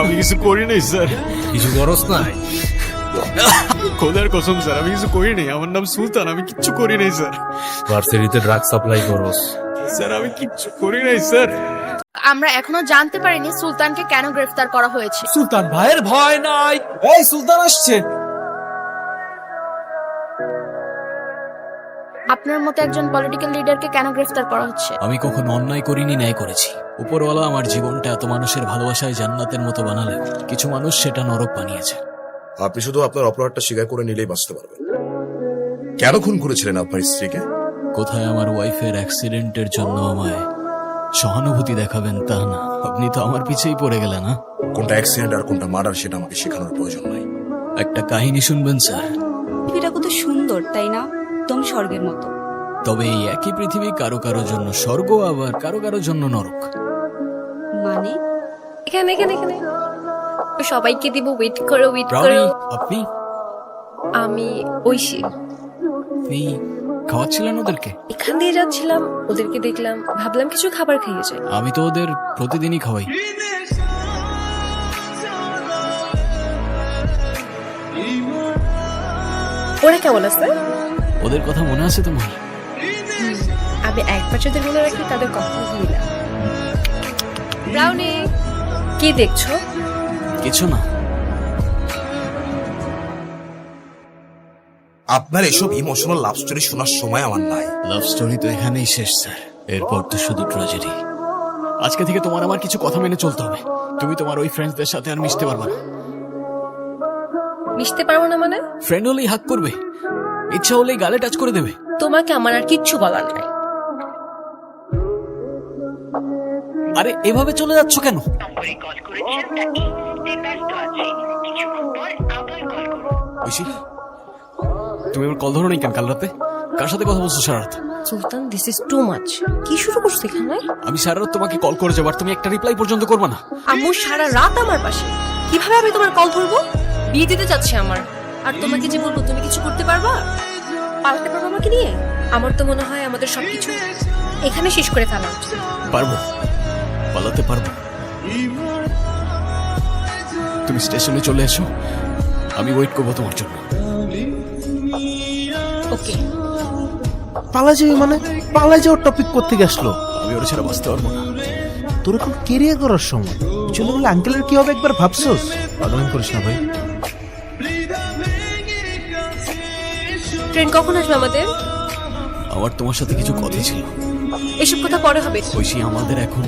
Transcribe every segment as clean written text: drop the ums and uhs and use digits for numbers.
আমি কিছু করি নাই স্যার, কিছু খরচ নাই। খোদার কসম স্যার আমি কিছু করি নাই। আমার নাম সুলতান, আমি কিচ্ছু করি নাই স্যার। ভার্সিটিতে ড্রাগ সাপ্লাই করস? স্যার আমি কিচ্ছু করি নাই স্যার। আমরা এখনো জানতে পারিনি সুলতানকে কেন গ্রেফতার করা হয়েছে। সুলতান ভাইয়ের ভয় নাই। এই সুলতান আসছে। আপনার মতো একজন পলিটিক্যাল লিডারকে কেন গ্রেফতার করা হচ্ছে? আমি কখনো অন্যায় করিনি, ন্যায় করেছি। উপরওয়ালা আমার জীবনটা এত মানুষের ভালোবাসায় জান্নাতের মতো বানালে কিছু মানুষ সেটা নরক বানিয়েছে। আপনি শুধু আপনার অপরাধটা স্বীকার করে নিলেই বাঁচতে পারবেন। কেন খুন করেছিলেন আপনার স্ত্রীকে? কোথায় আমার ওয়াইফের অ্যাক্সিডেন্টের জন্য আমায় সহানুভূতি দেখাবেন তা না, আপনি তো আমার পিছেই পড়ে গেলেন। না, কোনটা অ্যাক্সিডেন্ট আর কোনটা মার্ডার সেটা আমাকে শেখানোর প্রয়োজন নাই। একটা কাহিনী শুনবেন স্যার? পৃথিবীটা কত সুন্দর তাই না, একদম স্বর্গের মতো। তবে এই একই পৃথিবী কারো কারো জন্য স্বর্গ, আবার কারো কারো জন্য নরক। মানে এখানে এখানে এখানে সবাইকে দিব, ওয়েট করো ওয়েট ব্রাউনি, করো। আপনি আমি ঐশী, আপনি খাওয়াচ্ছিলেন ওদেরকে? এখান দিয়ে যাচ্ছিলাম, ওদেরকে দেখলাম, ভাবলাম কিছু খাবার খাইয়ে যাই। আমি তো ওদের প্রতিদিনই খাওয়াই। ওরা কেমন আছে? ওদের কথা মনে আছে তোমার? আমি একবার যাদের মনে রাখি তাদের কথা ভুলি না। ব্রাউনি, কি দেখছো? কিছু না। আপনার এসব ইমোশনাল লাভ স্টোরি শোনার সময় আমার নাই। লাভ স্টোরি তো এখানেই শেষ স্যার, এরপর তো শুধু ট্র্যাজেডি। আজকে থেকে তোমার আমার কিছু কথা মেনে চলতে হবে। তুমি তোমার ওই ফ্রেন্ডসদের সাথে আর মিশতে পারবে না। মিশতে পারবো না মানে? ফ্রেন্ড হলেই হাক করবে, ইচ্ছা হলেই গালে টাচ করে দেবে। তোমাকে আমার আর কিচ্ছু বলার নাই। আরে এভাবে চলে যাচ্ছ কেন? ঐশী, তুমি আমার কল ধরো নাই কেন কাল রাতে? কার সাথে কথা বলছো সারা রাত? সুলতান, দিস ইজ টু মাচ। কি শুরু করছো এখানে? আমি সারা রাত তোমাকে কল করে যাবার, তুমি একটা রিপ্লাই পর্যন্ত করবে না। আম্মু সারা রাত আমার পাশে, কিভাবে আমি তোমার কল ধরবো? বিয়ে দিতে যাচ্ছে আমার, আর তোমাকে যে বলবো তুমি কিছু করতে পারবা? পালাতে পারবো আমাকে নিয়ে? আমার তো মনে হয় আমাদের সবকিছু এখানে শেষ করে ফেলা উচিত। পারবো, পালাতে পারবো। তুমি স্টেশনে চলে এসো, আমি ওয়েট করবো তোমার জন্য। ওকে। পালা যাবে মানে? পালাই যাওয়ার টপিক কোত্থেকে আসলো? আমি ওর ছাড়া বাঁচতে পারবো না। তোর এখন কেরিয়ার করার সময়, চলে বলে আঙ্কেলের কি হবে একবার ভাবছোস? পাগলামি করিস না ভাই। ট্রেন কখন আসবে আমাদের? আমার তোমার সাথে কিছু কথা ছিল। এসব কথা পরে হবে। ঐশী, আমাদের এখন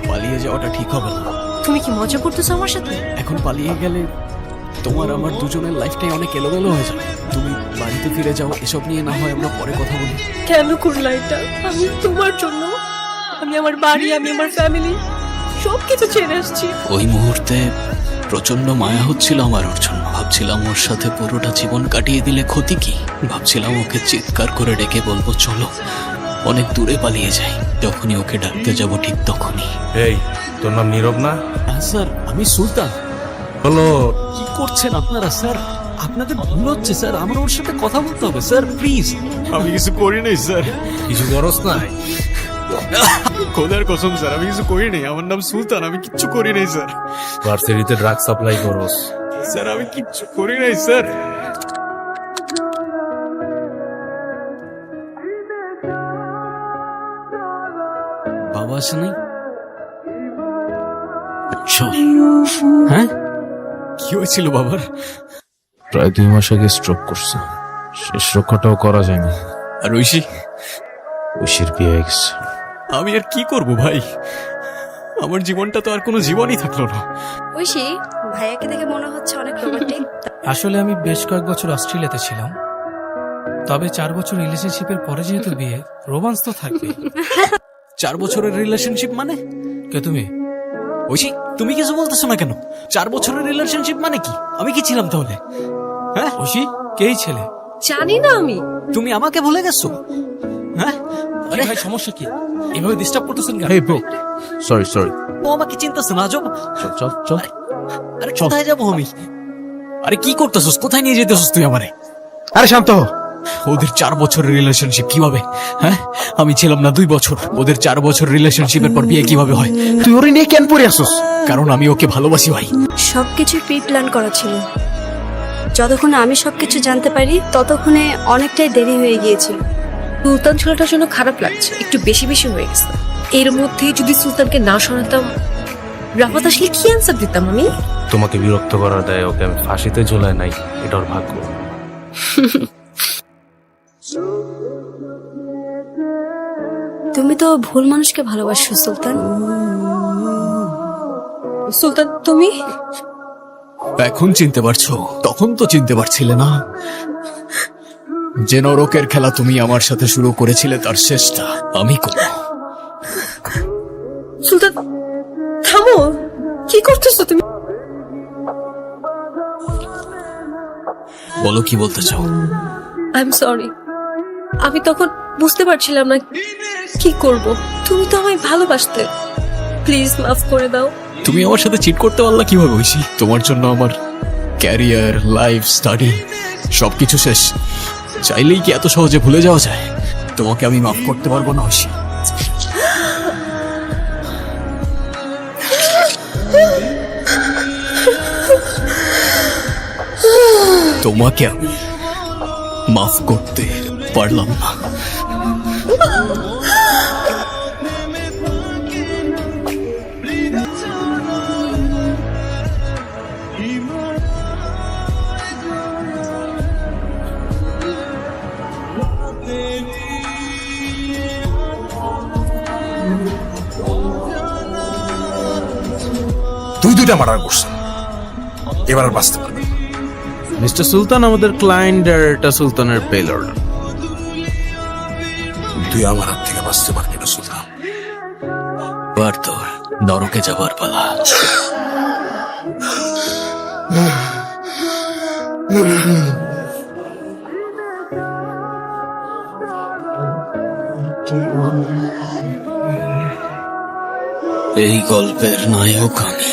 পালিয়ে যাওয়াটা ঠিক হবে না। তুমি কি মজা করতেছো আমার সাথে? এখন পালিয়ে গেলে তোমার আমার দুজনের লাইফটাই অনেক এলোমেলো হয়ে যাবে। তুমি বাড়িতে ফিরে যাও, এসব নিয়ে না হয় আমরা পরে কথা বলি। কেন করলা এটা? আমি তোমার জন্য, আমি আমার বাড়ি, আমি আমার ফ্যামিলি সবকিছু ছেড়ে আসছি। ওই মুহূর্তে প্রচন্ড মায়া হচ্ছিল আমার ওর জন্য। ভাবছিলাম ওর সাথে পুরোটা জীবন কাটিয়ে দিলে ক্ষতি কি। ভাবছিলাম ওকে চিৎকার করে ডেকে বলবো চলো অনেক দূরে পালিয়ে যাই। যখনই ওকে ডাকতে যাব ঠিক তখনই। এই, তোর নাম নীরব না? স্যার আমি সুলতান। হলো কি করছেন আপনারা স্যার? আপনাদের ভুল হচ্ছে স্যার, আমার ওর সাথে কথা বলতে হবে স্যার, প্লিজ। আমি কিছু করি নাই স্যার, কিছু খরচ নাই। খোদার কসম স্যার আমি কিছু করি নাই। আমার নাম সুলতান, আমি কিচ্ছু করি নাই স্যার। ভার্সিটিতে ড্রাগ সাপ্লাই করস? স্যার আমি কিচ্ছু করি নাই স্যার। বাবা আসে নাই? চল। হ্যাঁ, কি হয়েছিল বাবার? প্রায় 2 মাস আগে স্ট্রোক করছে, শেষ রক্ষাটাও করা যায়নি। আর ঐশী? ঐশীর বিয়ে হয়ে গেছে। আমি আর কি করব ভাই, আমার জীবনটা তো আর কোনো জীবনই থাকলো না। ঐশী, ভাইয়াকে দেখে মনে হচ্ছে অনেক রোমান্টিক। আসলে আমি বেশ কয়েক বছর অস্ট্রেলিয়াতে ছিলাম, তবে 4 বছর রিলেশনশিপের পরে যেহেতু বিয়ে, রোমান্স তো থাকবে। 4 বছরের রিলেশনশিপ মানে? কে তুমি? ঐশী, তুমি কিছু বলতেছো না কেন? 4 বছরের রিলেশনশিপ মানে কি? আমি কি ছিলাম তাহলে? হ্যাঁ ঐশী, কেই ছেলে? জানি না আমি। তুমি আমাকে ভুলে গেছো? হ্যাঁ, আরে ভাই, সমস্যা কি? এভাবে ডিস্টার্ব করতেছেন কেন? Hey bro, sorry. ও আমাকে চিন্তাছে না আজব। চল। আরে কোথায় যাবো আমি? আরে কি করতেছস? কোথায় নিয়ে যেতেছস তুই আমারে? আরে শান্ত হ। ওদের 4 বছরের রিলেশনশিপ কিভাবে? হ্যাঁ, আমি ছিলাম না 2 বছর। ওদের 4 বছর রিলেশনশিপের পর বিয়ে কিভাবে হয়? তুই ওরে নিয়ে কেন পড়ে আসোস? কারণ আমি ওকে ভালোবাসি ভাই। সবকিছু প্রি প্ল্যান করা ছিল। যতক্ষণে আমি সবকিছু জানতে পারি ততক্ষণে অনেকটাই দেরি হয়ে গিয়েছিল। সুলতান ছেলেটার জন্য খারাপ লাগছে, একটু বেশি বেশি হয়ে গেছে। এর মধ্যে যদি সুলতানকে না শোনাতাম, রাফাত আসলে কি অ্যান্সার দিতাম আমি? তোমাকে বিরক্ত করার দেয় ওকে আমি ফাঁসিতে ঝোলায় নাই, এটা ওর ভাগ্য। তুমি তো ভুল মানুষকে ভালোবাসো সুলতান। সুলতান তুমি? এখন চিনতে পারছো, তখন তো চিনতে পারছিলে না। যে নরকের খেলা তুমি আমার সাথে শুরু করেছিলে তার শেষটা আমি করব। সুলতান থামো, কি করতেছো তুমি? বলো কি বলতে চাও? আই এম সরি, আমি তখন বুঝতে পারছিলাম না কি করব। তুমি তো আমায় ভালোবাসতে, প্লিজ মাফ করে দাও। তুমি আমার সাথে চিট করতে পারলা কিভাবে ঐশী? তোমার জন্য আমার ক্যারিয়ার, লাইফ, স্টাডি সবকিছু শেষ। চাইলেই কি এত সহজে ভুলে যাওয়া যায়? তোমাকে আমি মাফ করতে পারবো না ঐশী। তোমাকে আমি মাফ করতে পারলাম না। তুই 2টা মার্ডার করছেন, এবার আর বাঁচতে পারবেন না। মিস্টার সুলতান, আমাদের ক্লায়েন্ট আর এটা সুলতানের পেল অর্ডার। তুই আমার হাত থেকে বাঁচতে পারবি না সুলতান। এবার তোর নরকে যাবার পালা। এই গল্পের নায়ক আমি।